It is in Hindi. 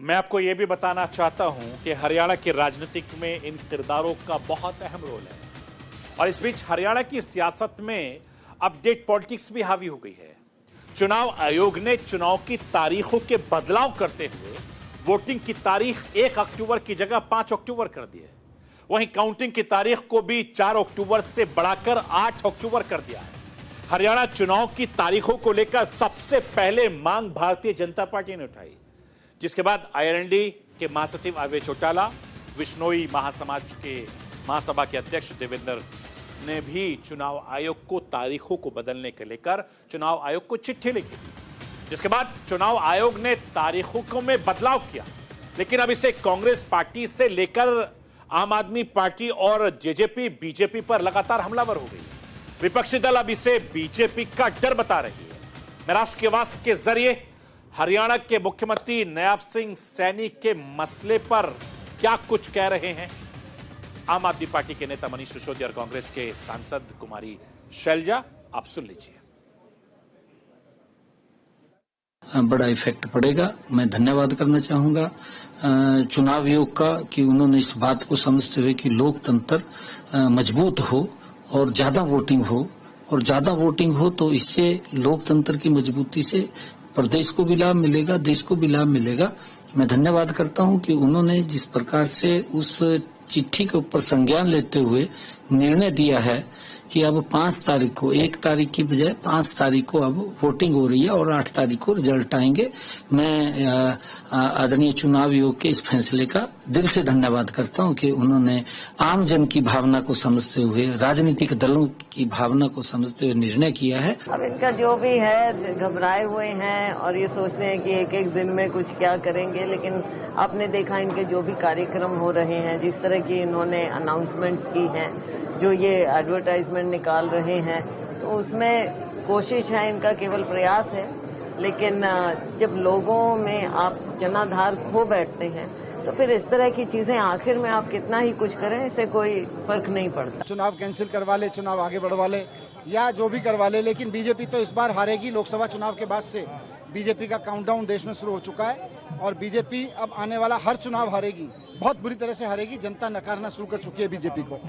मैं आपको ये भी बताना चाहता हूं कि हरियाणा की राजनीति में इन किरदारों का बहुत अहम रोल है और इस बीच हरियाणा की सियासत में अपडेट पॉलिटिक्स भी हावी हो गई है। चुनाव आयोग ने चुनाव की तारीखों के बदलाव करते हुए वोटिंग की तारीख 1 अक्टूबर की जगह 5 अक्टूबर कर दी है। वहीं काउंटिंग की तारीख को भी 4 अक्टूबर से बढ़ाकर 8 अक्टूबर कर दिया है। हरियाणा चुनाव की तारीखों को लेकर सबसे पहले मांग भारतीय जनता पार्टी ने उठाई, जिसके बाद आईएनएलडी के महासचिव अभय चौटाला, विश्नोई महासमाज के महासभा के अध्यक्ष देवेंद्र ने भी चुनाव आयोग को तारीखों को बदलने के लेकर चुनाव आयोग को चिट्ठी लिखी थी, जिसके बाद चुनाव आयोग ने तारीखों में बदलाव किया। लेकिन अब इसे कांग्रेस पार्टी से लेकर आम आदमी पार्टी और जेजेपी बीजेपी पर लगातार हमलावर हो गई। विपक्षी दल अब इसे बीजेपी का डर बता रही है। मैं राष्ट्र के आवाज के जरिए हरियाणा के मुख्यमंत्री नयाब सिंह सैनी के मसले पर क्या कुछ कह रहे हैं आम आदमी पार्टी के नेता मनीष सिसोदिया और कांग्रेस के सांसद कुमारी शैलजा, आप सुन लीजिए। बड़ा इफेक्ट पड़ेगा। मैं धन्यवाद करना चाहूंगा चुनाव आयोग का कि उन्होंने इस बात को समझते हुए कि लोकतंत्र मजबूत हो और ज्यादा वोटिंग हो, और ज्यादा वोटिंग हो तो इससे लोकतंत्र की मजबूती से प्रदेश को भी लाभ मिलेगा, देश को भी लाभ मिलेगा। मैं धन्यवाद करता हूं कि उन्होंने जिस प्रकार से उस चिट्ठी के ऊपर संज्ञान लेते हुए निर्णय दिया है कि अब 5 तारीख को 1 तारीख की बजाय 5 तारीख को अब वोटिंग हो रही है और 8 तारीख को रिजल्ट आएंगे। मैं आदरणीय चुनाव आयोग के इस फैसले का दिल से धन्यवाद करता हूं कि उन्होंने आम जन की भावना को समझते हुए, राजनीतिक दलों की भावना को समझते हुए निर्णय किया है। अब इनका जो भी है घबराए हुए हैं और ये सोचते हैं कि एक एक दिन में कुछ क्या करेंगे, लेकिन आपने देखा इनके जो भी कार्यक्रम हो रहे हैं, जिस तरह की इन्होंने अनाउंसमेंट्स की हैं, जो ये एडवर्टाइजमेंट निकाल रहे हैं, तो उसमें कोशिश है, इनका केवल प्रयास है। लेकिन जब लोगों में आप जनाधार खो बैठते हैं तो फिर इस तरह की चीजें आखिर में आप कितना ही कुछ करें, इससे कोई फर्क नहीं पड़ता। चुनाव कैंसिल करवा ले, चुनाव आगे बढ़वा ले या जो भी करवा ले, लेकिन बीजेपी तो इस बार हारेगी। लोकसभा चुनाव के बाद से बीजेपी का काउंटडाउन देश में शुरू हो चुका है और बीजेपी अब आने वाला हर चुनाव हारेगी, बहुत बुरी तरह से हारेगी। जनता नकारना शुरू कर चुकी है बीजेपी को।